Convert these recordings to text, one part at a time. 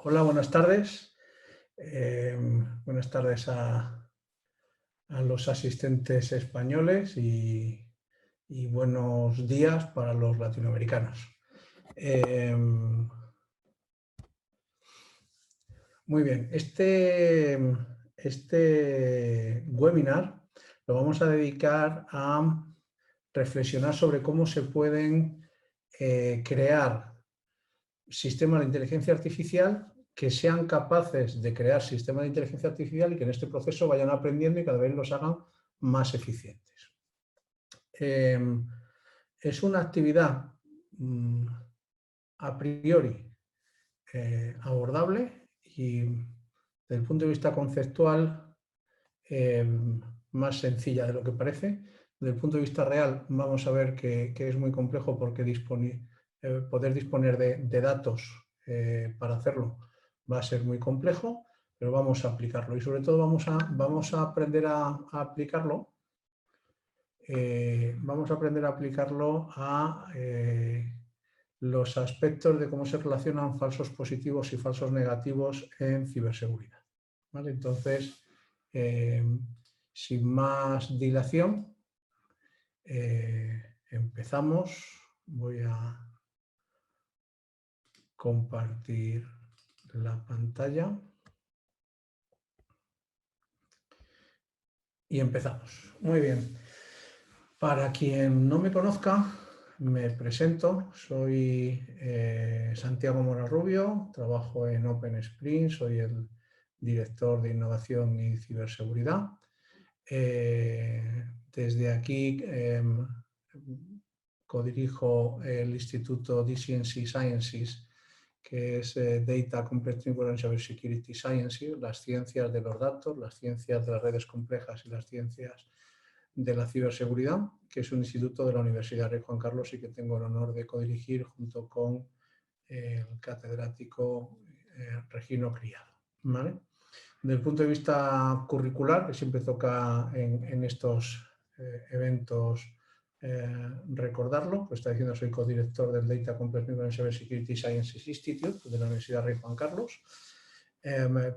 Hola, buenas tardes. Buenas tardes a los asistentes españoles y buenos días para los latinoamericanos. Muy bien, este webinar lo vamos a dedicar a reflexionar sobre cómo se pueden crear sistemas de inteligencia artificial que sean capaces de crear sistemas de inteligencia artificial y que en este proceso vayan aprendiendo y cada vez los hagan más eficientes. Es una actividad a priori abordable y desde el punto de vista conceptual más sencilla de lo que parece. Desde el punto de vista real vamos a ver que es muy complejo porque poder disponer de datos para hacerlo va a ser muy complejo, pero vamos a aplicarlo y sobre todo vamos a aprender a aplicarlo. Vamos a aprender a aplicarlo a los aspectos de cómo se relacionan falsos positivos y falsos negativos en ciberseguridad. ¿Vale? Entonces, sin más dilación, empezamos. Voy a compartir la pantalla y empezamos. Muy bien. Para quien no me conozca, me presento. Soy Santiago Mora Rubio, trabajo en OpenSpring, soy el director de innovación y ciberseguridad. Desde aquí codirijo el Instituto DCNC Sciences, que es Data Computing and Cybersecurity Sciences, las ciencias de los datos, las ciencias de las redes complejas y las ciencias de la ciberseguridad, que es un instituto de la Universidad Rey Juan Carlos y que tengo el honor de codirigir junto con el catedrático Regino Criado. ¿Vale? Desde el punto de vista curricular, que siempre toca en estos eventos recordarlo, pues está diciendo soy codirector del Data Computing and Cybersecurity Sciences Institute de la Universidad Rey Juan Carlos.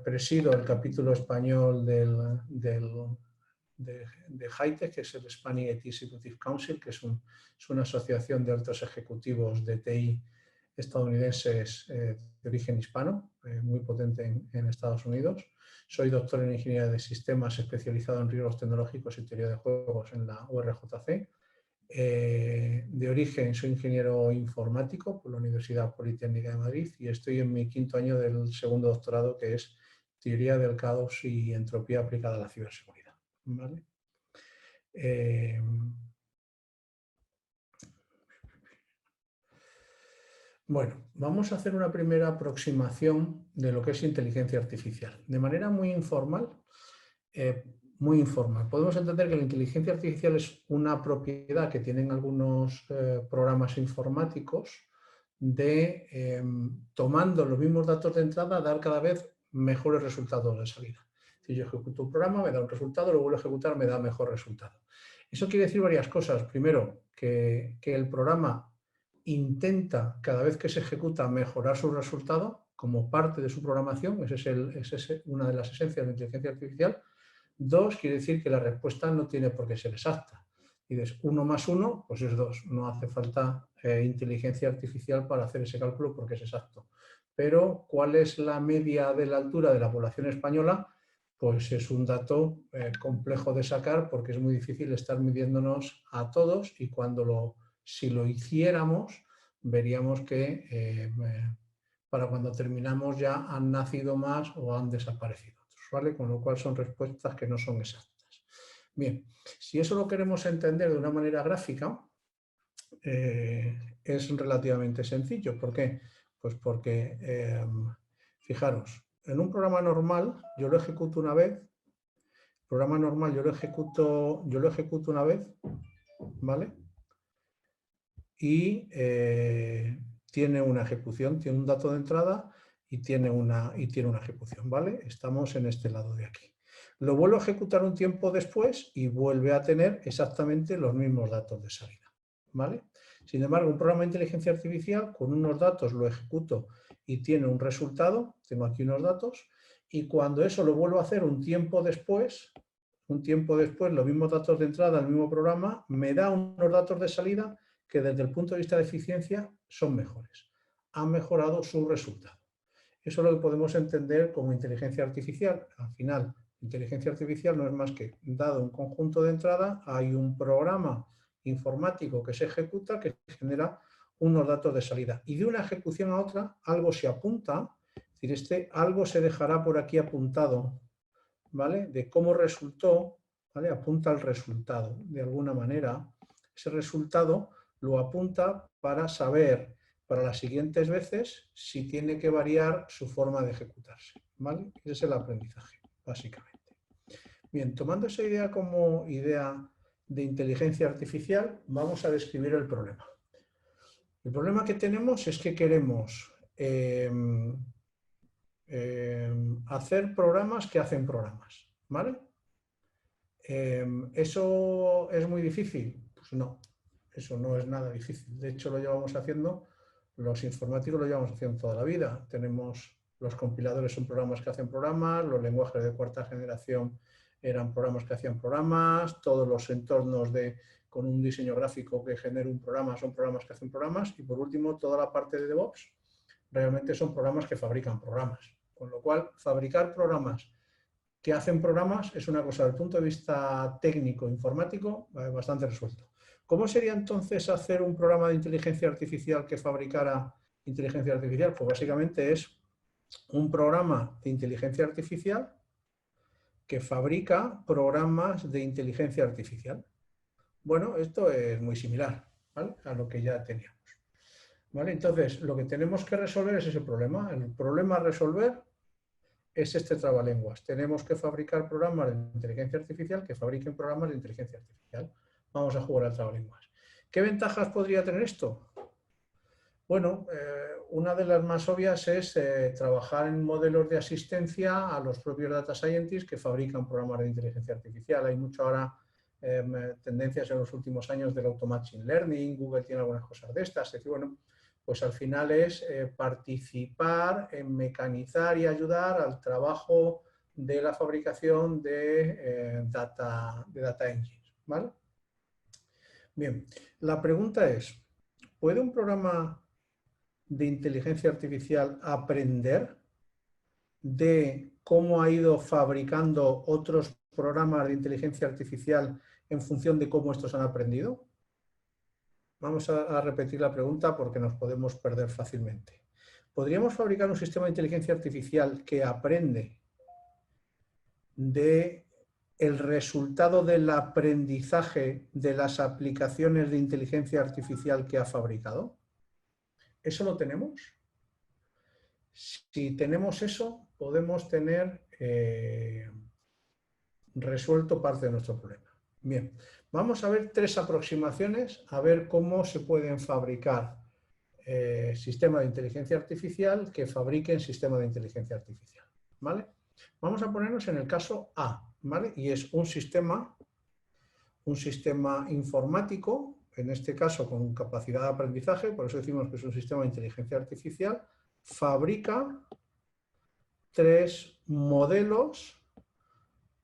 Presido el capítulo español de HITECH, que es el Spanish IT Executive Council, que es una asociación de altos ejecutivos de TI estadounidenses de origen hispano, muy potente en Estados Unidos. Soy doctor en Ingeniería de Sistemas, especializado en riesgos tecnológicos y teoría de juegos en la URJC. De origen soy ingeniero informático por la Universidad Politécnica de Madrid y estoy en mi quinto año del segundo doctorado, que es Teoría del Caos y Entropía aplicada a la ciberseguridad. ¿Vale? Bueno, vamos a hacer una primera aproximación de lo que es inteligencia artificial. De manera muy informal, podemos entender que la inteligencia artificial es una propiedad que tienen algunos programas informáticos de, tomando los mismos datos de entrada, dar cada vez mejores resultados de salida. Si yo ejecuto un programa, me da un resultado, lo vuelvo a ejecutar, me da mejor resultado. Eso quiere decir varias cosas. Primero, que el programa intenta, cada vez que se ejecuta, mejorar su resultado como parte de su programación. Esa es una de las esencias de la inteligencia artificial. Dos, quiere decir que la respuesta no tiene por qué ser exacta. Dices 1 más 1, pues es 2. No hace falta inteligencia artificial para hacer ese cálculo porque es exacto. Pero, ¿cuál es la media de la altura de la población española? Pues es un dato complejo de sacar porque es muy difícil estar midiéndonos a todos y si lo hiciéramos, veríamos que para cuando terminamos ya han nacido más o han desaparecido otros, ¿vale? Con lo cual son respuestas que no son exactas. Bien, si eso lo queremos entender de una manera gráfica, es relativamente sencillo. ¿Por qué? Pues porque, fijaros, en un programa normal yo lo ejecuto una vez, programa normal yo lo ejecuto una vez, ¿vale? Y tiene una ejecución, tiene un dato de entrada y tiene una ejecución, ¿vale? Estamos en este lado de aquí. Lo vuelvo a ejecutar un tiempo después y vuelve a tener exactamente los mismos datos de salida, ¿vale? Sin embargo, un programa de inteligencia artificial, con unos datos lo ejecuto y tiene un resultado, tengo aquí unos datos, y cuando eso lo vuelvo a hacer un tiempo después, los mismos datos de entrada al mismo programa, me da unos datos de salida que desde el punto de vista de eficiencia son mejores. Han mejorado su resultado. Eso es lo que podemos entender como inteligencia artificial. Al final, inteligencia artificial no es más que, dado un conjunto de entrada, hay un programa informático que se ejecuta que genera unos datos de salida. Y de una ejecución a otra, algo se apunta, es decir, algo se dejará por aquí apuntado, ¿vale? De cómo resultó, ¿vale? Apunta al resultado. De alguna manera, ese resultado lo apunta para saber para las siguientes veces si tiene que variar su forma de ejecutarse, ¿vale? Ese es el aprendizaje, básicamente. Bien, tomando esa idea como idea de inteligencia artificial, vamos a describir el problema. El problema que tenemos es que queremos hacer programas que hacen programas, ¿vale? ¿Eso es muy difícil? Pues no, eso no es nada difícil. De hecho, lo llevamos haciendo, los informáticos lo llevamos haciendo toda la vida. Tenemos, los compiladores son programas que hacen programas, los lenguajes de cuarta generación eran programas que hacían programas, todos los entornos con un diseño gráfico que genera un programa son programas que hacen programas, y por último, toda la parte de DevOps realmente son programas que fabrican programas. Con lo cual, fabricar programas que hacen programas es una cosa, desde el punto de vista técnico, informático, bastante resuelto. ¿Cómo sería entonces hacer un programa de inteligencia artificial que fabricara inteligencia artificial? Pues básicamente es un programa de inteligencia artificial que fabrica programas de inteligencia artificial. Bueno, esto es muy similar, ¿vale?, a lo que ya teníamos. ¿Vale? Entonces, lo que tenemos que resolver es ese problema. El problema a resolver es este trabalenguas. Tenemos que fabricar programas de inteligencia artificial que fabriquen programas de inteligencia artificial. Vamos a jugar al trabalenguas. ¿Qué ventajas podría tener esto? Bueno, una de las más obvias es trabajar en modelos de asistencia a los propios data scientists que fabrican programas de inteligencia artificial. Hay mucho ahora tendencias en los últimos años del automation learning, Google tiene algunas cosas de estas. Es decir, bueno, pues al final es participar en mecanizar y ayudar al trabajo de la fabricación de data engines, ¿vale? Bien, la pregunta es, ¿puede un programa de inteligencia artificial aprender de cómo ha ido fabricando otros programas de inteligencia artificial en función de cómo estos han aprendido? Vamos a repetir la pregunta porque nos podemos perder fácilmente. ¿Podríamos fabricar un sistema de inteligencia artificial que aprende del resultado del aprendizaje de las aplicaciones de inteligencia artificial que ha fabricado? ¿Eso lo tenemos? Si tenemos eso, podemos tener resuelto parte de nuestro problema. Bien, vamos a ver tres aproximaciones a ver cómo se pueden fabricar sistemas de inteligencia artificial que fabriquen sistemas de inteligencia artificial, ¿vale? Vamos a ponernos en el caso A, ¿vale? Y es un sistema informático, en este caso con capacidad de aprendizaje, por eso decimos que es un sistema de inteligencia artificial, fabrica tres modelos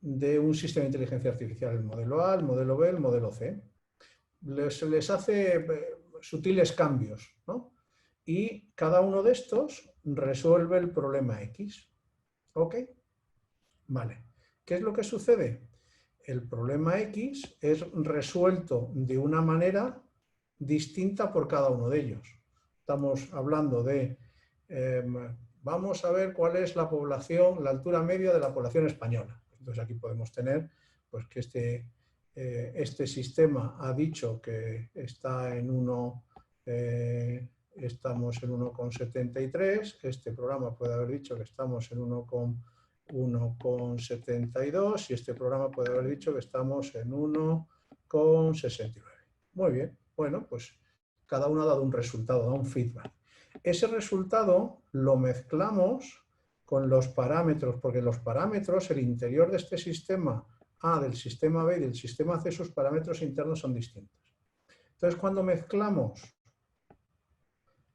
de un sistema de inteligencia artificial, el modelo A, el modelo B, el modelo C. Les hace sutiles cambios, ¿no? Y cada uno de estos resuelve el problema X. ¿Ok? Vale. ¿Qué es lo que sucede? El problema X es resuelto de una manera distinta por cada uno de ellos. Estamos hablando de, vamos a ver cuál es la población, la altura media de la población española. Entonces aquí podemos tener pues, que este sistema ha dicho que está en estamos en 1,73, este programa puede haber dicho que estamos en 1,72 y este programa puede haber dicho que estamos en 1,69. Muy bien, bueno, pues cada uno ha dado un resultado, da un feedback. Ese resultado lo mezclamos con los parámetros, porque los parámetros, el interior de este sistema A, del sistema B y del sistema C, sus parámetros internos son distintos. Entonces, cuando mezclamos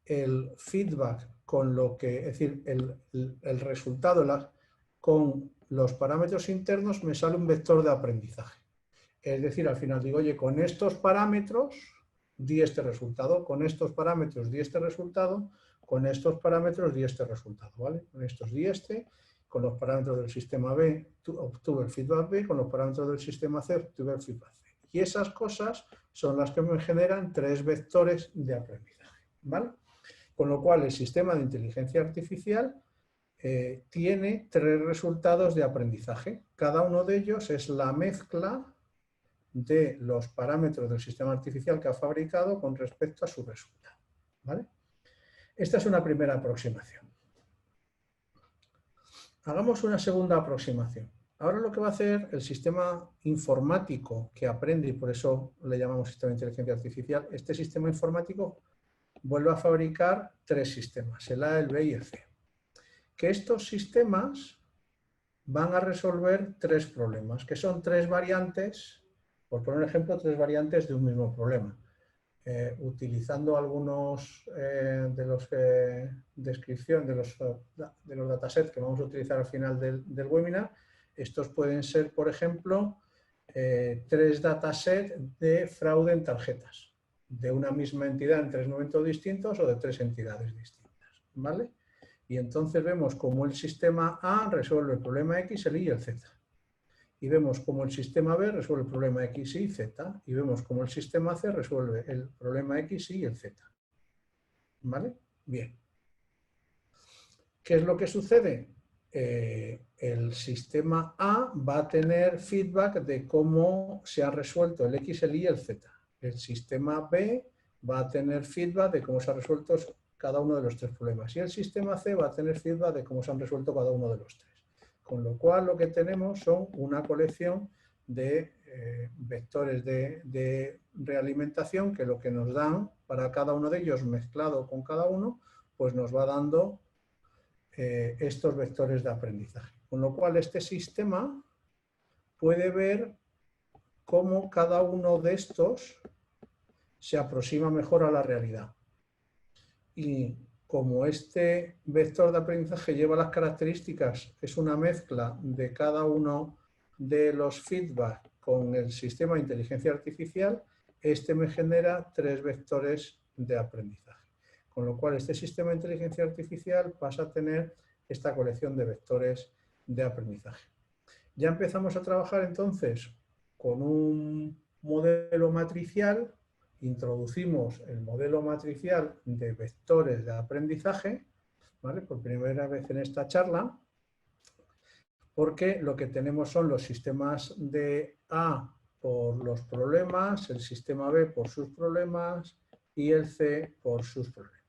el feedback con lo que, es decir, el resultado con los parámetros internos, me sale un vector de aprendizaje. Es decir, al final digo, oye, con estos parámetros di este resultado, con estos parámetros di este resultado, con estos parámetros di este resultado, ¿vale? Con estos di este, con los parámetros del sistema B obtuve el feedback B, con los parámetros del sistema C obtuve el feedback C. Y esas cosas son las que me generan 3 vectores de aprendizaje, ¿vale? Con lo cual el sistema de inteligencia artificial tiene 3 resultados de aprendizaje. Cada uno de ellos es la mezcla de los parámetros del sistema artificial que ha fabricado con respecto a su resultado, ¿vale? Esta es una primera aproximación. Hagamos una segunda aproximación. Ahora lo que va a hacer el sistema informático que aprende, y por eso le llamamos sistema de inteligencia artificial, este sistema informático vuelve a fabricar 3 sistemas, el A, el B y el C. Que estos sistemas van a resolver 3 problemas, que son 3 variantes, por poner un ejemplo, 3 variantes de un mismo problema. Utilizando algunos de los descripción de los datasets que vamos a utilizar al final del webinar, estos pueden ser, por ejemplo, 3 datasets de fraude en tarjetas, de una misma entidad en 3 momentos distintos o de 3 entidades distintas, ¿vale? Y entonces vemos cómo el sistema A resuelve el problema X, el Y y el Z. Y vemos cómo el sistema B resuelve el problema X, Y, Z. Y vemos cómo el sistema C resuelve el problema X, Y y el Z. ¿Vale? Bien. ¿Qué es lo que sucede? El sistema A va a tener feedback de cómo se ha resuelto el X, el Y y el Z. El sistema B va a tener feedback de cómo se ha resuelto cada uno de los 3 problemas. Y el sistema C va a tener feedback de cómo se han resuelto cada uno de los 3. Con lo cual lo que tenemos son una colección de vectores de realimentación que lo que nos dan para cada uno de ellos mezclado con cada uno, pues nos va dando estos vectores de aprendizaje. Con lo cual este sistema puede ver cómo cada uno de estos se aproxima mejor a la realidad. Y como este vector de aprendizaje lleva las características, es una mezcla de cada uno de los feedback con el sistema de inteligencia artificial, este me genera 3 vectores de aprendizaje. Con lo cual este sistema de inteligencia artificial pasa a tener esta colección de vectores de aprendizaje. Ya empezamos a trabajar entonces con un modelo matricial. Introducimos el modelo matricial de vectores de aprendizaje, ¿vale? Por primera vez en esta charla, porque lo que tenemos son los sistemas de A por los problemas, el sistema B por sus problemas y el C por sus problemas,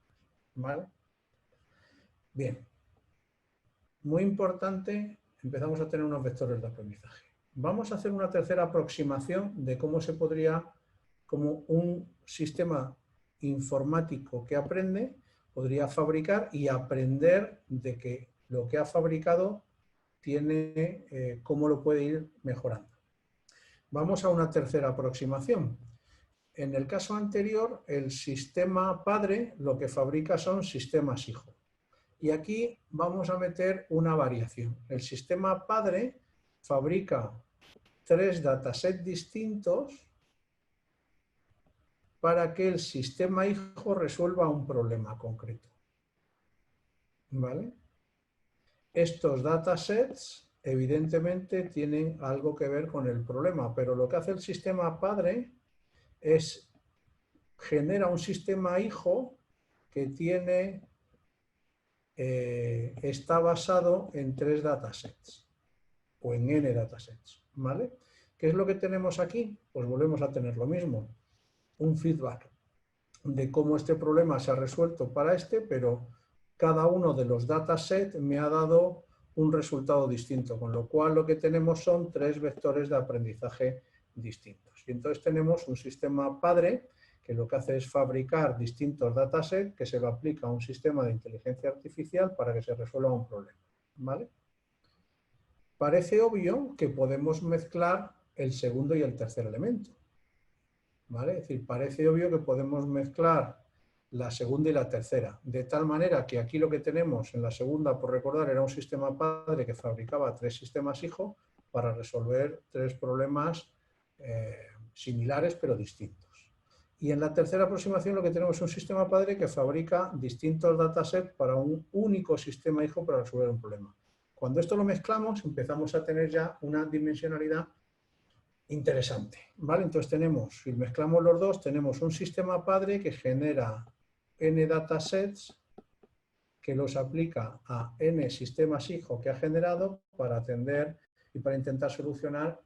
¿vale? Bien, muy importante, empezamos a tener unos vectores de aprendizaje. Vamos a hacer una tercera aproximación de cómo se podría, como un sistema informático que aprende, podría fabricar y aprender de que lo que ha fabricado tiene, cómo lo puede ir mejorando. Vamos a una tercera aproximación. En el caso anterior, el sistema padre lo que fabrica son sistemas hijo. Y aquí vamos a meter una variación. El sistema padre fabrica 3 datasets distintos para que el sistema hijo resuelva un problema concreto. ¿Vale? Estos datasets evidentemente tienen algo que ver con el problema, pero lo que hace el sistema padre es genera un sistema hijo que tiene, está basado en 3 datasets o en n datasets. ¿Vale? ¿Qué es lo que tenemos aquí? Pues volvemos a tener lo mismo. Un feedback de cómo este problema se ha resuelto para este, pero cada uno de los datasets me ha dado un resultado distinto, con lo cual lo que tenemos son 3 vectores de aprendizaje distintos. Y entonces tenemos un sistema padre que lo que hace es fabricar distintos datasets que se lo aplica a un sistema de inteligencia artificial para que se resuelva un problema. ¿Vale? Parece obvio que podemos mezclar el segundo y el tercer elemento. ¿vale? Es decir, parece obvio que podemos mezclar la segunda y la tercera, de tal manera que aquí lo que tenemos en la segunda, por recordar, era un sistema padre que fabricaba 3 sistemas hijo para resolver 3 problemas similares pero distintos. Y en la tercera aproximación lo que tenemos es un sistema padre que fabrica distintos datasets para un único sistema hijo para resolver un problema. Cuando esto lo mezclamos, empezamos a tener ya una dimensionalidad interesante, ¿vale? Entonces tenemos, si mezclamos los dos, tenemos un sistema padre que genera n datasets que los aplica a n sistemas hijo que ha generado para atender y para intentar solucionar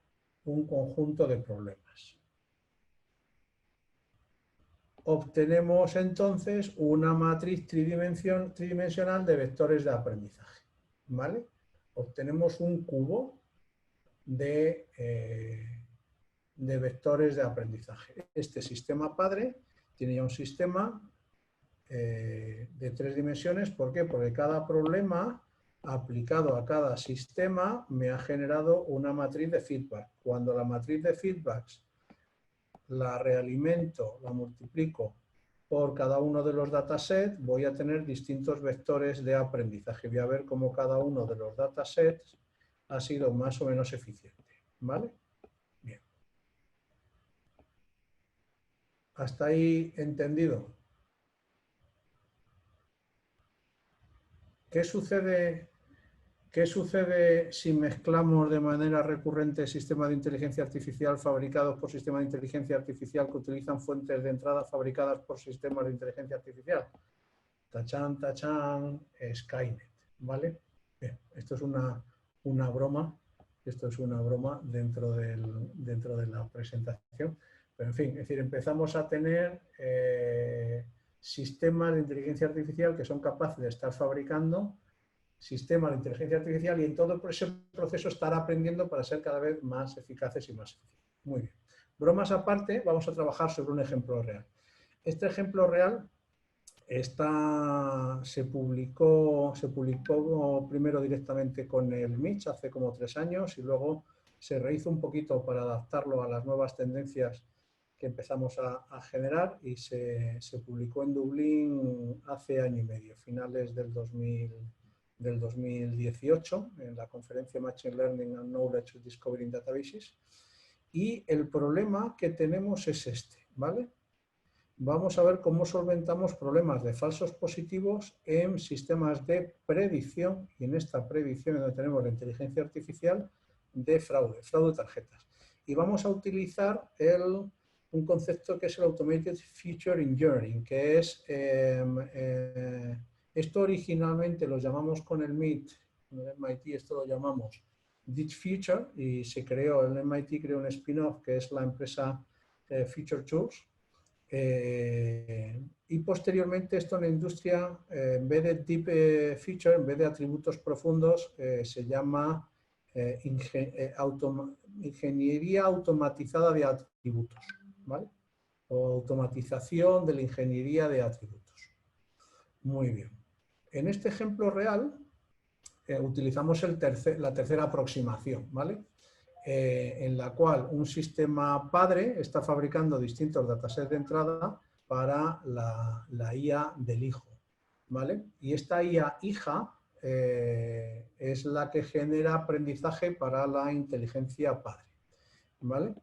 un conjunto de problemas. Obtenemos entonces una matriz tridimensional de vectores de aprendizaje, ¿vale? Obtenemos un cubo de vectores de aprendizaje. Este sistema padre tiene ya un sistema de 3 dimensiones. ¿Por qué? Porque cada problema aplicado a cada sistema me ha generado una matriz de feedback. Cuando la matriz de feedbacks la realimento, la multiplico por cada uno de los datasets, voy a tener distintos vectores de aprendizaje. Voy a ver cómo cada uno de los datasets ha sido más o menos eficiente, ¿vale? Bien. ¿Hasta ahí entendido? ¿Qué sucede si mezclamos de manera recurrente sistemas de inteligencia artificial fabricados por sistemas de inteligencia artificial que utilizan fuentes de entrada fabricadas por sistemas de inteligencia artificial? Tachán, tachán, Skynet, ¿vale? Bien, esto es una broma, dentro de la presentación, pero en fin, es decir, empezamos a tener sistemas de inteligencia artificial que son capaces de estar fabricando sistemas de inteligencia artificial y en todo ese proceso estar aprendiendo para ser cada vez más eficaces y más eficientes. Muy bien. Bromas aparte, vamos a trabajar sobre un ejemplo real. Este ejemplo real se publicó primero directamente con el MICH hace como 3 años y luego se rehizo un poquito para adaptarlo a las nuevas tendencias que empezamos a generar y se publicó en Dublín hace año y medio, finales del 2018, en la conferencia Machine Learning and Knowledge Discovery in Databases. Y el problema que tenemos es este, ¿vale? Vamos a ver cómo solventamos problemas de falsos positivos en sistemas de predicción, y en esta predicción donde tenemos la inteligencia artificial, de fraude de tarjetas. Y vamos a utilizar un concepto que es el Automated Feature Engineering, que es, esto originalmente lo llamamos con el MIT, esto lo llamamos Ditch Feature, y se creó, el MIT creó un spin-off que es la empresa Feature Tools. Y posteriormente esto en la industria, en vez de deep feature, en vez de atributos profundos, se llama ingeniería automatizada de atributos, ¿vale? O automatización de la ingeniería de atributos. Muy bien. En este ejemplo real utilizamos la tercera aproximación, ¿vale? En la cual un sistema padre está fabricando distintos datasets de entrada para la IA del hijo, ¿vale? Y esta IA hija es la que genera aprendizaje para la inteligencia padre, ¿vale?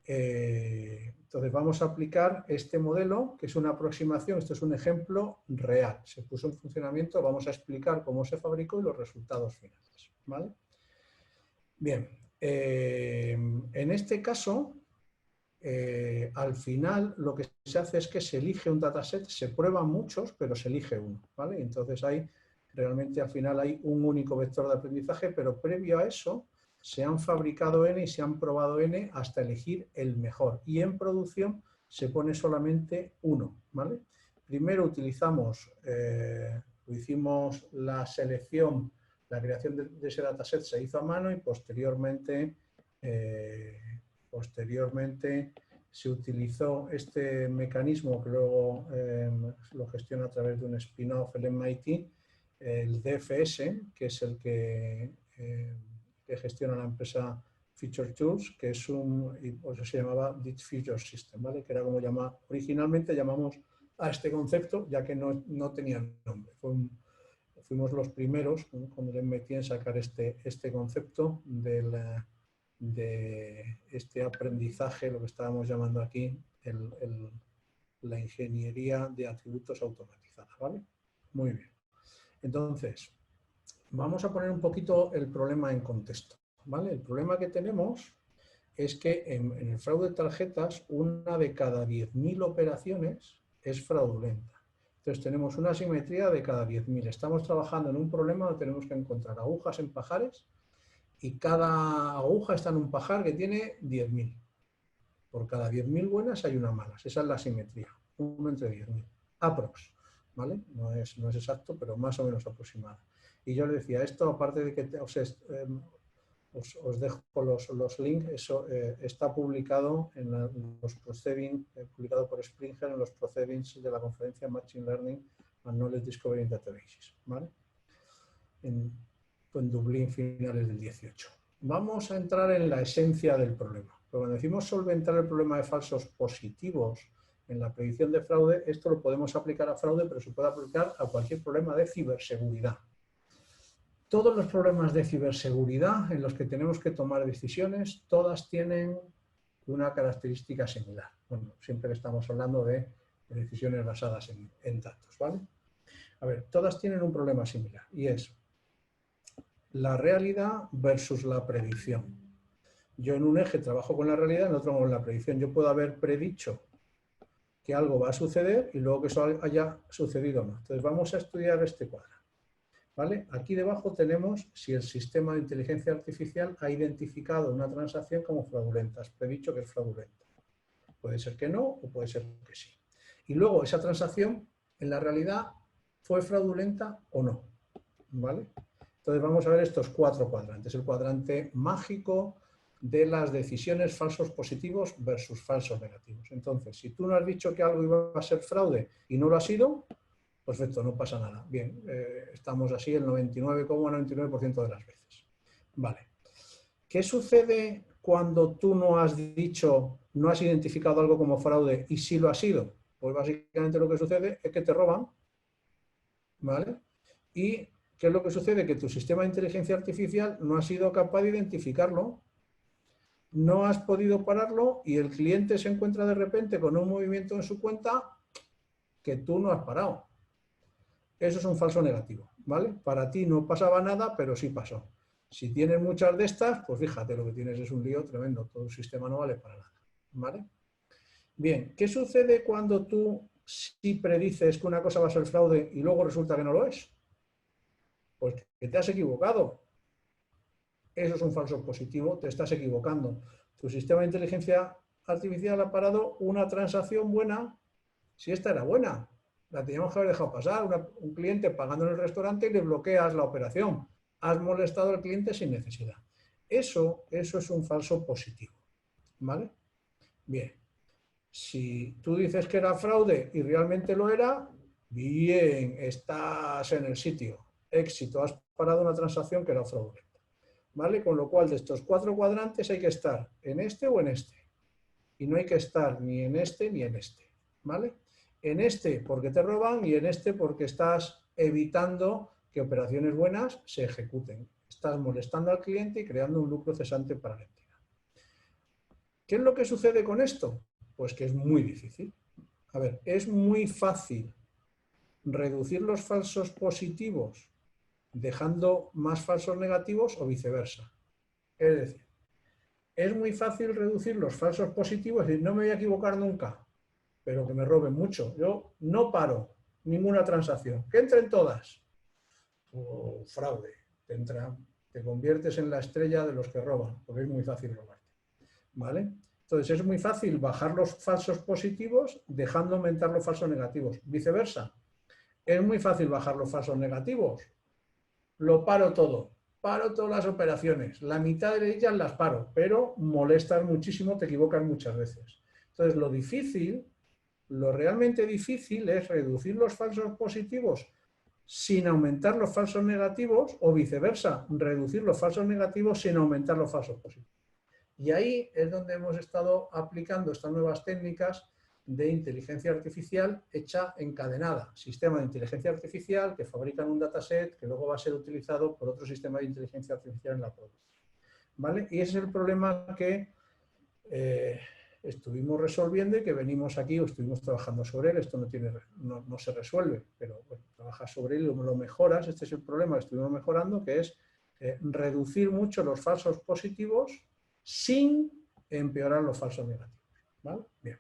Entonces vamos a aplicar este modelo, que es una aproximación, esto es un ejemplo real, se puso en funcionamiento, vamos a explicar cómo se fabricó y los resultados finales, ¿vale? Bien, en este caso, al final lo que se hace es que se elige un dataset, se prueban muchos, pero se elige uno, ¿vale? Entonces realmente al final hay un único vector de aprendizaje, pero previo a eso se han fabricado N y se han probado N hasta elegir el mejor. Y en producción se pone solamente uno, ¿vale? Primero hicimos la selección, la creación de ese dataset se hizo a mano y posteriormente se utilizó este mecanismo que luego lo gestiona a través de un spin-off el MIT, el DFS, que es el que gestiona la empresa Feature Tools, que es por eso se llamaba Ditch Feature System, ¿vale? Que era como originalmente llamamos a este concepto, ya que no tenía nombre. Fuimos los primeros, ¿no?, con el MIT en sacar este concepto de este aprendizaje, lo que estábamos llamando aquí, la ingeniería de atributos automatizada, ¿vale? Muy bien. Entonces, vamos a poner un poquito el problema en contexto, ¿vale? El problema que tenemos es que en el fraude de tarjetas, una de cada 10.000 operaciones es fraudulenta. Entonces tenemos una asimetría de cada 10.000. Estamos trabajando en un problema donde tenemos que encontrar agujas en pajares y cada aguja está en un pajar que tiene 10.000. Por cada 10.000 buenas hay una mala. Esa es la asimetría, 1 entre 10.000. Aprox, ¿vale? No es exacto, pero más o menos aproximado. Y yo le decía, esto aparte de que os dejo los links, eso está publicado en los proceedings, publicado por Springer en los proceedings de la conferencia Machine Learning and Knowledge Discovery in Databases, ¿vale? En Dublín, finales del 18. Vamos a entrar en la esencia del problema. Pero cuando decimos solventar el problema de falsos positivos en la predicción de fraude, esto lo podemos aplicar a fraude, pero se puede aplicar a cualquier problema de ciberseguridad. Todos los problemas de ciberseguridad en los que tenemos que tomar decisiones, todas tienen una característica similar. Bueno, siempre estamos hablando de decisiones basadas en datos, ¿vale? A ver, todas tienen un problema similar y es la realidad versus la predicción. Yo en un eje trabajo con la realidad, en otro con la predicción. Yo puedo haber predicho que algo va a suceder y luego que eso haya sucedido o no. Entonces vamos a estudiar este cuadro, ¿vale? Aquí debajo tenemos si el sistema de inteligencia artificial ha identificado una transacción como fraudulenta. Has predicho que es fraudulenta. Puede ser que no o puede ser que sí. Y luego esa transacción en la realidad fue fraudulenta o no, ¿vale? Entonces vamos a ver estos 4 cuadrantes. El cuadrante mágico de las decisiones falsos positivos versus falsos negativos. Entonces, si tú no has dicho que algo iba a ser fraude y no lo ha sido, perfecto, no pasa nada. Bien, estamos así el 99,99% de las veces. Vale. ¿Qué sucede cuando tú no has dicho, no has identificado algo como fraude y sí lo ha sido? Pues básicamente lo que sucede es que te roban, ¿vale? Y ¿qué es lo que sucede? Que tu sistema de inteligencia artificial no ha sido capaz de identificarlo, no has podido pararlo y el cliente se encuentra de repente con un movimiento en su cuenta que tú no has parado. Eso es un falso negativo, ¿vale? Para ti no pasaba nada, pero sí pasó. Si tienes muchas de estas, pues fíjate, lo que tienes es un lío tremendo. Todo el sistema no vale para nada, ¿vale? Bien, ¿qué sucede cuando tú sí predices que una cosa va a ser fraude y luego resulta que no lo es? Pues que te has equivocado. Eso es un falso positivo, te estás equivocando. Tu sistema de inteligencia artificial ha parado una transacción buena, si esta era buena. La teníamos que haber dejado pasar. Un cliente pagando en el restaurante y le bloqueas la operación. Has molestado al cliente sin necesidad. Eso es un falso positivo, ¿vale? Bien. Si tú dices que era fraude y realmente lo era, bien, estás en el sitio. Éxito, has parado una transacción que era fraudulenta. ¿Vale? Con lo cual, de estos 4 cuadrantes hay que estar en este o en este. Y no hay que estar ni en este ni en este. ¿Vale? En este porque te roban y en este porque estás evitando que operaciones buenas se ejecuten. Estás molestando al cliente y creando un lucro cesante para la entidad. ¿Qué es lo que sucede con esto? Pues que es muy difícil. A ver, es muy fácil reducir los falsos positivos dejando más falsos negativos o viceversa. Es decir, es muy fácil reducir los falsos positivos, es decir, no me voy a equivocar nunca, pero que me roben mucho. Yo no paro ninguna transacción. Que entren todas. O fraude. Te conviertes en la estrella de los que roban, porque es muy fácil robarte. ¿Vale? Entonces es muy fácil bajar los falsos positivos dejando aumentar los falsos negativos. Viceversa. Es muy fácil bajar los falsos negativos. Lo paro todo. Paro todas las operaciones. La mitad de ellas las paro, pero molestas muchísimo, te equivocas muchas veces. Entonces lo realmente difícil es reducir los falsos positivos sin aumentar los falsos negativos o viceversa, reducir los falsos negativos sin aumentar los falsos positivos. Y ahí es donde hemos estado aplicando estas nuevas técnicas de inteligencia artificial hecha encadenada. Sistema de inteligencia artificial que fabrican un dataset que luego va a ser utilizado por otro sistema de inteligencia artificial en la producción. ¿Vale? Y ese es el problema que estuvimos resolviendo y que venimos aquí o estuvimos trabajando sobre él. Esto no se resuelve, pero bueno, trabajas sobre él y lo mejoras. Este es el problema que estuvimos mejorando, que es reducir mucho los falsos positivos sin empeorar los falsos negativos. ¿Vale? Bien.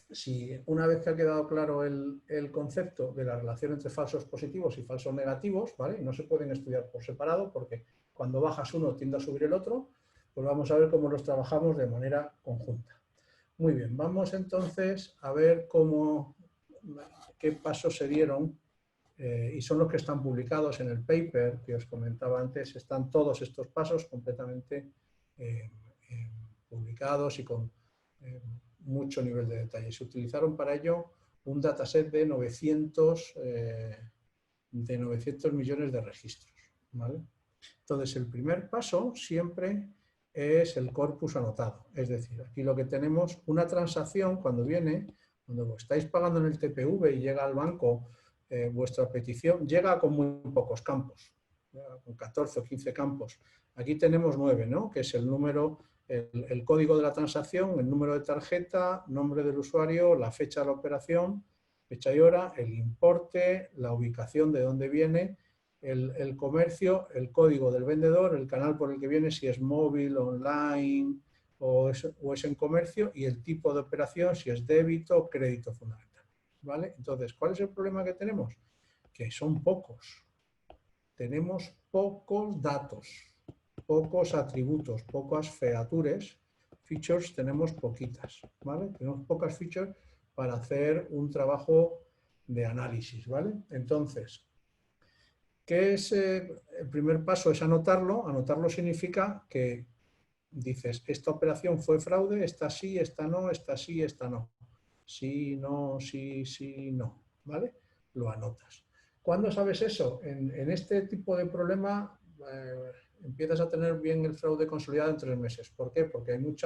Si una vez que ha quedado claro el concepto de la relación entre falsos positivos y falsos negativos, ¿vale? No se pueden estudiar por separado porque cuando bajas uno tiende a subir el otro, pues vamos a ver cómo los trabajamos de manera conjunta. Muy bien, vamos entonces a ver qué pasos se dieron y son los que están publicados en el paper que os comentaba antes. Están todos estos pasos completamente publicados y con mucho nivel de detalle. Se utilizaron para ello un dataset de 900 millones de registros. ¿Vale? Entonces, el primer paso siempre es el corpus anotado. Es decir, aquí lo que tenemos, una transacción cuando estáis pagando en el TPV y llega al banco vuestra petición, llega con muy pocos campos, con 14 o 15 campos. Aquí tenemos 9, ¿no? Que es el número, el código de la transacción, el número de tarjeta, nombre del usuario, la fecha de la operación, fecha y hora, el importe, la ubicación de dónde viene, el comercio, el código del vendedor, el canal por el que viene, si es móvil, online o es en comercio, y el tipo de operación, si es débito o crédito fundamental. ¿Vale? Entonces, ¿cuál es el problema que tenemos? Que son pocos. Tenemos pocos datos, pocos atributos, pocas features. Features tenemos poquitas, ¿vale? Tenemos pocas features para hacer un trabajo de análisis, ¿vale? Entonces, ¿qué es el primer paso? Es anotarlo. Anotarlo significa que dices, esta operación fue fraude, esta sí, esta no, esta sí, esta no. Sí, no, sí, sí, no. ¿Vale? Lo anotas. ¿Cuándo sabes eso? En este tipo de problema empiezas a tener bien el fraude consolidado en 3 meses. ¿Por qué? Porque hay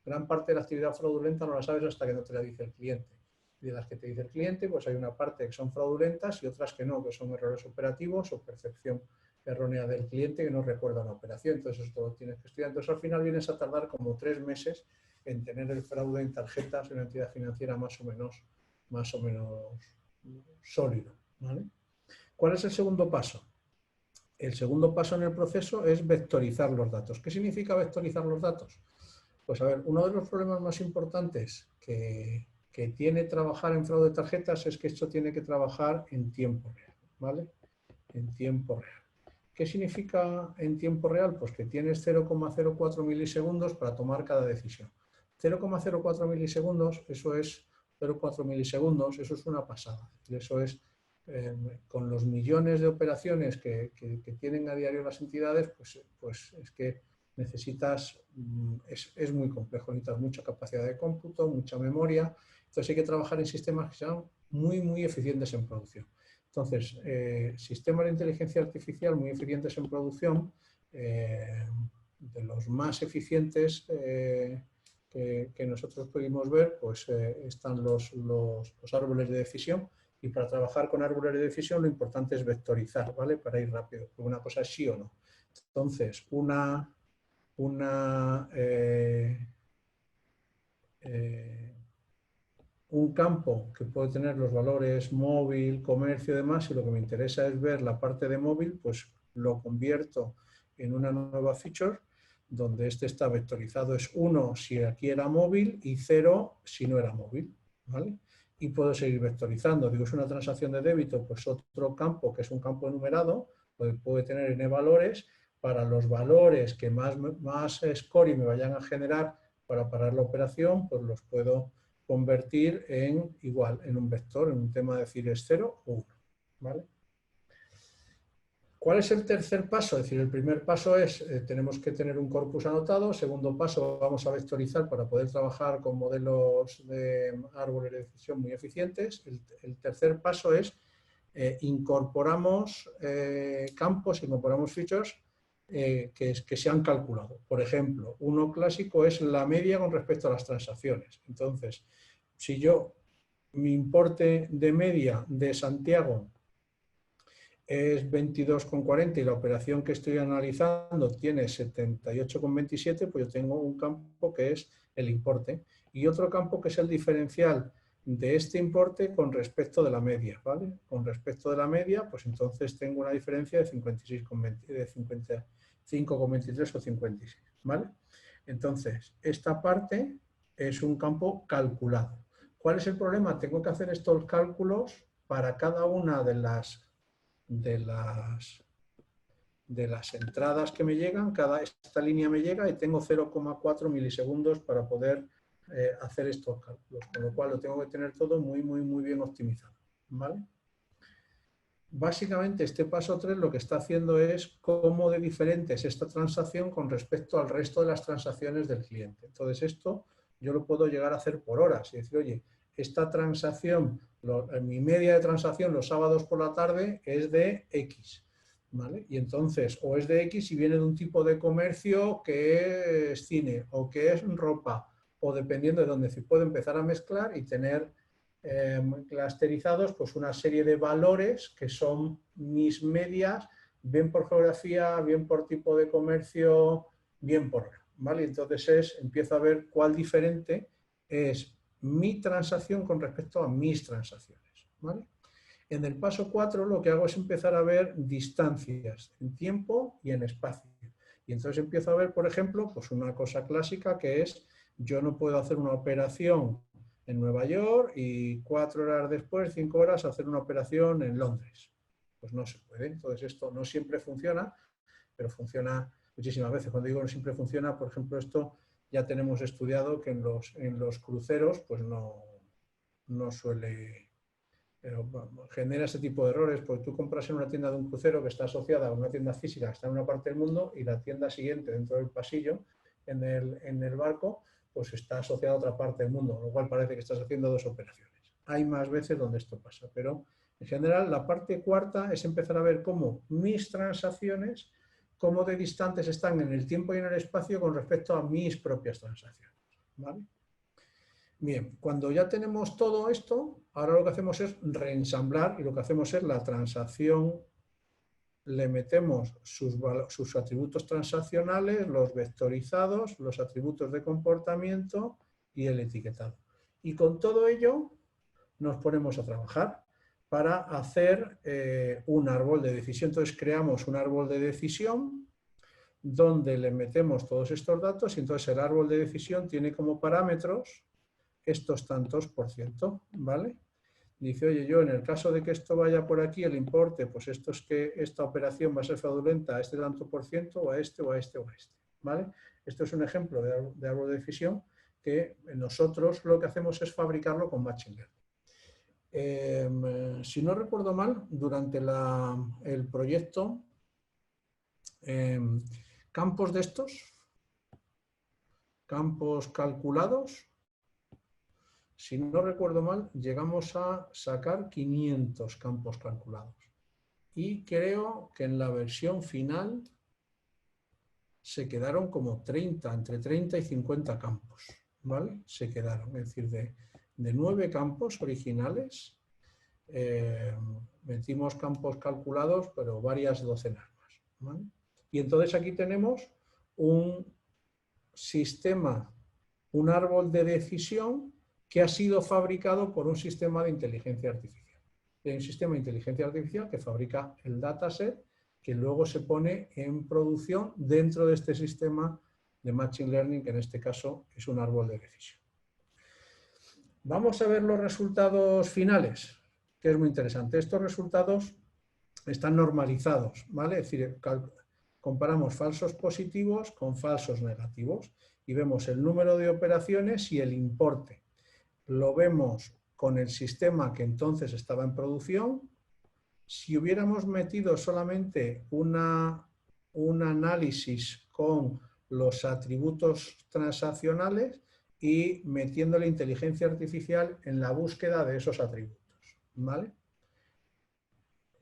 gran parte de la actividad fraudulenta no la sabes hasta que no te la dice el cliente. De las que te dice el cliente, pues hay una parte que son fraudulentas y otras que no, que son errores operativos o percepción errónea del cliente que no recuerda una operación. Entonces, esto lo tienes que estudiar. Entonces, al final vienes a tardar como 3 meses en tener el fraude en tarjetas en una entidad financiera más o menos sólido. ¿Vale? ¿Cuál es el segundo paso? El segundo paso en el proceso es vectorizar los datos. ¿Qué significa vectorizar los datos? Pues a ver, uno de los problemas más importantes que tiene trabajar en fraude de tarjetas es que esto tiene que trabajar en tiempo real, ¿vale? En tiempo real. ¿Qué significa en tiempo real? Pues que tienes 0,04 milisegundos para tomar cada decisión. 0,04 milisegundos, eso es 0,4 milisegundos, eso es una pasada. Eso es, con los millones de operaciones que tienen a diario las entidades, pues es que necesitas, es muy complejo, necesitas mucha capacidad de cómputo, mucha memoria. Entonces hay que trabajar en sistemas que sean muy, muy eficientes en producción. Entonces, sistemas de inteligencia artificial muy eficientes en producción, de los más eficientes que nosotros pudimos ver, pues están los árboles de decisión, y para trabajar con árboles de decisión lo importante es vectorizar, ¿vale? Para ir rápido, una cosa es sí o no. Entonces, un campo que puede tener los valores móvil, comercio y demás, y lo que me interesa es ver la parte de móvil, pues lo convierto en una nueva feature donde este está vectorizado, es 1 si aquí era móvil y 0 si no era móvil, ¿vale? Y puedo seguir vectorizando. Digo, es una transacción de débito, pues otro campo que es un campo enumerado, pues puede tener n valores para los valores que más scoring me vayan a generar para parar la operación, pues los puedo convertir en un vector, en un tema de decir es 0 o 1. ¿Vale? ¿Cuál es el tercer paso? Es decir, el primer paso es, tenemos que tener un corpus anotado. Segundo paso, vamos a vectorizar para poder trabajar con modelos de árboles de decisión muy eficientes. El tercer paso es, incorporamos campos, incorporamos features que se han calculado. Por ejemplo, uno clásico es la media con respecto a las transacciones. Entonces, si mi importe de media de Santiago es 22,40 y la operación que estoy analizando tiene 78,27, pues yo tengo un campo que es el importe y otro campo que es el diferencial de este importe con respecto de la media, ¿vale? Con respecto de la media, pues entonces tengo una diferencia de 55,23 o 56, ¿vale? Entonces, esta parte es un campo calculado. ¿Cuál es el problema? Tengo que hacer estos cálculos para cada una de las entradas que me llegan, esta línea me llega y tengo 0,4 milisegundos para poder hacer estos cálculos, con lo cual lo tengo que tener todo muy, muy, muy bien optimizado, ¿vale? Básicamente este paso 3 lo que está haciendo es cómo de diferente es esta transacción con respecto al resto de las transacciones del cliente. Entonces esto yo lo puedo llegar a hacer por horas y decir, oye, esta transacción, mi media de transacción los sábados por la tarde es de X, ¿vale? Y entonces, o es de X y viene de un tipo de comercio que es cine o que es ropa, o dependiendo de dónde se puede empezar a mezclar y tener clusterizados pues una serie de valores que son mis medias, bien por geografía, bien por tipo de comercio, bien por hora, ¿vale? Entonces empiezo a ver cuál diferente es mi transacción con respecto a mis transacciones, ¿vale? En el paso 4 lo que hago es empezar a ver distancias en tiempo y en espacio. Y entonces empiezo a ver, por ejemplo, pues una cosa clásica que es, yo no puedo hacer una operación en Nueva York y 4 horas después, 5 horas, hacer una operación en Londres. Pues no se puede. Entonces esto no siempre funciona, pero funciona muchísimas veces. Cuando digo no siempre funciona, por ejemplo, esto ya tenemos estudiado que en los cruceros pues no suele... Pero genera ese tipo de errores, porque tú compras en una tienda de un crucero que está asociada a una tienda física que está en una parte del mundo y la tienda siguiente dentro del pasillo, en el barco, pues está asociada a otra parte del mundo, lo cual parece que estás haciendo dos operaciones. Hay más veces donde esto pasa, pero en general la parte cuarta es empezar a ver cómo mis transacciones, cómo de distantes están en el tiempo y en el espacio con respecto a mis propias transacciones, ¿vale? Bien, cuando ya tenemos todo esto, ahora lo que hacemos es reensamblar y lo que hacemos es la transacción, le metemos sus atributos transaccionales, los vectorizados, los atributos de comportamiento y el etiquetado. Y con todo ello nos ponemos a trabajar para hacer un árbol de decisión. Entonces creamos un árbol de decisión donde le metemos todos estos datos y entonces el árbol de decisión tiene como parámetros estos tantos por ciento, ¿vale? Dice, oye, yo en el caso de que esto vaya por aquí, el importe, pues esto es que esta operación va a ser fraudulenta a este tanto por ciento, o a este, o a este, o a este, ¿vale? Esto es un ejemplo de árbol de decisión que nosotros lo que hacemos es fabricarlo con Machine Learning. Si no recuerdo mal, durante el proyecto, campos de estos, campos calculados, si no recuerdo mal, llegamos a sacar 500 campos calculados. Y creo que en la versión final se quedaron como 30, entre 30 y 50 campos, ¿vale? Se quedaron, es decir, de 9 campos originales, metimos campos calculados, pero varias docenas más, ¿vale? Y entonces aquí tenemos un sistema, un árbol de decisión que ha sido fabricado por un sistema de inteligencia artificial. Hay un sistema de inteligencia artificial que fabrica el dataset que luego se pone en producción dentro de este sistema de Machine Learning, que en este caso es un árbol de decisión. Vamos a ver los resultados finales, que es muy interesante. Estos resultados están normalizados, ¿vale? Es decir, comparamos falsos positivos con falsos negativos y vemos el número de operaciones y el importe. Lo vemos con el sistema que entonces estaba en producción. Si hubiéramos metido solamente un análisis con los atributos transaccionales y metiendo la inteligencia artificial en la búsqueda de esos atributos, ¿vale?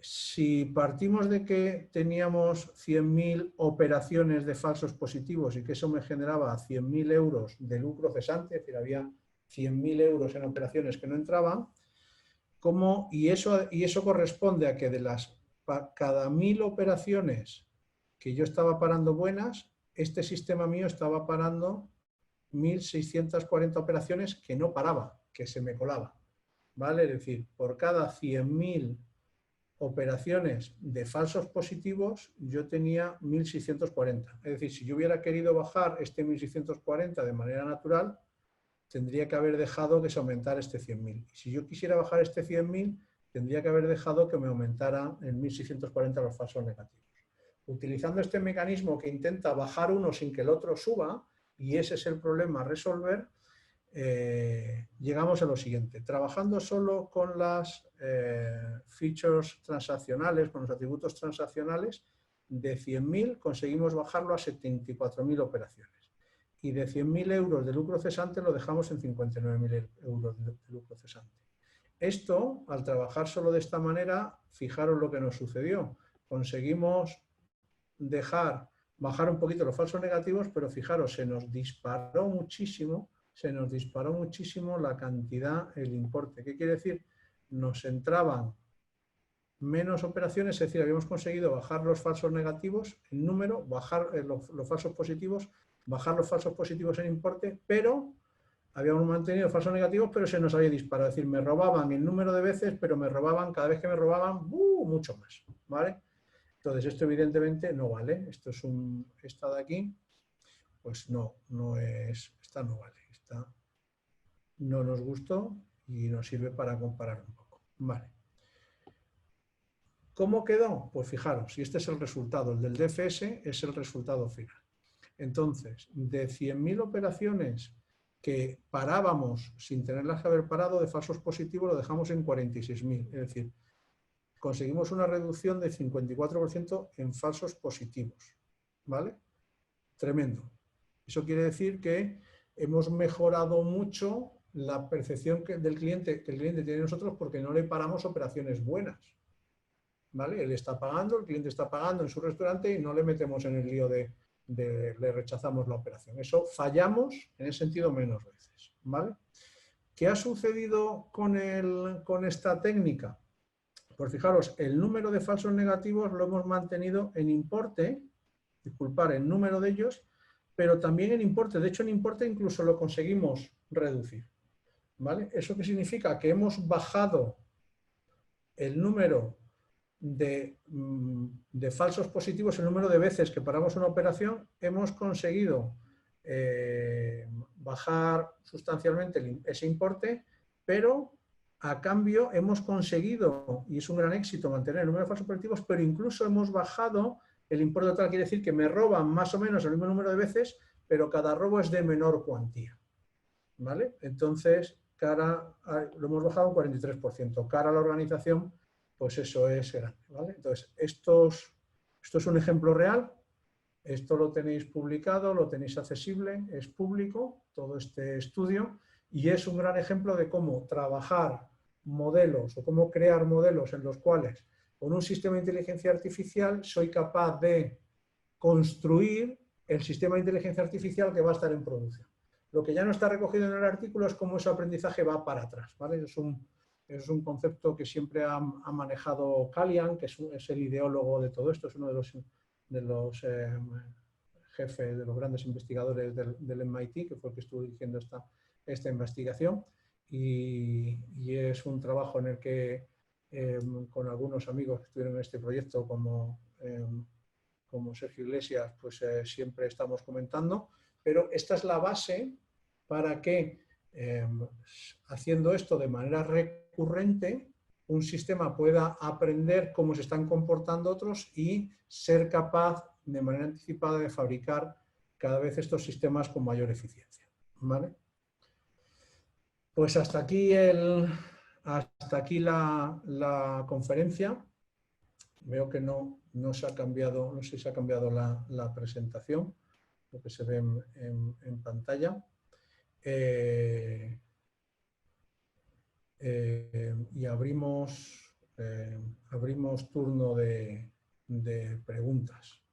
si partimos de que teníamos 100.000 operaciones de falsos positivos y que eso me generaba 100.000 euros de lucro cesante, es decir, había 100.000 euros en operaciones que no entraban, y eso corresponde a que cada 1.000 operaciones que yo estaba parando buenas, este sistema mío estaba parando 1.640 operaciones que no paraba, que se me colaba, ¿vale? Es decir, por cada 100.000 operaciones de falsos positivos, yo tenía 1.640. Es decir, si yo hubiera querido bajar este 1.640 de manera natural, tendría que haber dejado que se aumentara este 100.000. Si yo quisiera bajar este 100.000, tendría que haber dejado que me aumentara en 1.640 los falsos negativos. Utilizando este mecanismo que intenta bajar uno sin que el otro suba, y ese es el problema a resolver, llegamos a lo siguiente. Trabajando solo con las features transaccionales, con los atributos transaccionales, de 100.000 conseguimos bajarlo a 74.000 operaciones. Y de 100.000 euros de lucro cesante lo dejamos en 59.000 euros de lucro cesante. Esto, al trabajar solo de esta manera, fijaros lo que nos sucedió. Conseguimos bajar un poquito los falsos negativos, pero fijaros, se nos disparó muchísimo la cantidad, el importe. ¿Qué quiere decir? Nos entraban menos operaciones, es decir, habíamos conseguido bajar los falsos negativos en número, bajar los falsos positivos, bajar los falsos positivos en importe, pero habíamos mantenido falsos negativos, pero se nos había disparado. Es decir, me robaban el número de veces, pero me robaban, cada vez que me robaban, mucho más, ¿vale? Entonces, esto evidentemente no vale. Esto es esta de aquí, pues esta no vale. Esta no nos gustó y nos sirve para comparar un poco. Vale. ¿Cómo quedó? Pues fijaros, si este es el resultado, el del DFS es el resultado final. Entonces, de 100.000 operaciones que parábamos sin tenerlas que haber parado, de falsos positivos lo dejamos en 46.000. Es decir, conseguimos una reducción de 54% en falsos positivos. ¿Vale? Tremendo. Eso quiere decir que hemos mejorado mucho la percepción del cliente, que el cliente tiene de nosotros porque no le paramos operaciones buenas. ¿Vale? Él está pagando, el cliente está pagando en su restaurante y no le metemos en el lío le rechazamos la operación. Eso fallamos en ese sentido menos veces. ¿Vale? ¿Qué ha sucedido con esta técnica? Pues fijaros, el número de falsos negativos lo hemos mantenido en importe, en número de ellos, pero también en importe. De hecho, en importe incluso lo conseguimos reducir. ¿Vale? ¿Eso qué significa? Que hemos bajado el número de falsos positivos, el número de veces que paramos una operación, hemos conseguido bajar sustancialmente ese importe, pero a cambio hemos conseguido, y es un gran éxito, mantener el número de falsos positivos, pero incluso hemos bajado el importe total. Quiere decir que me roban más o menos el mismo número de veces, pero cada robo es de menor cuantía. ¿Vale? Entonces, lo hemos bajado un 43%. Cara a la organización, pues eso es grande. ¿Vale? Entonces, esto es un ejemplo real. Esto lo tenéis publicado, lo tenéis accesible, es público, todo este estudio, y es un gran ejemplo de cómo trabajar modelos o cómo crear modelos en los cuales con un sistema de inteligencia artificial soy capaz de construir el sistema de inteligencia artificial que va a estar en producción. Lo que ya no está recogido en el artículo es cómo ese aprendizaje va para atrás. ¿Vale? Es un concepto que siempre ha manejado Kalian, que es el ideólogo de todo esto, es uno de los jefes, de los grandes investigadores del MIT, que fue el que estuvo dirigiendo esta investigación, y es un trabajo en el que con algunos amigos que estuvieron en este proyecto como Sergio Iglesias, pues siempre estamos comentando, pero esta es la base para que haciendo esto de manera recurrente un sistema pueda aprender cómo se están comportando otros y ser capaz de manera anticipada de fabricar cada vez estos sistemas con mayor eficiencia. ¿Vale? Pues hasta aquí la conferencia. Veo que no se ha cambiado, no sé si se ha cambiado la presentación, lo que se ve en pantalla. Y abrimos abrimos turno de preguntas.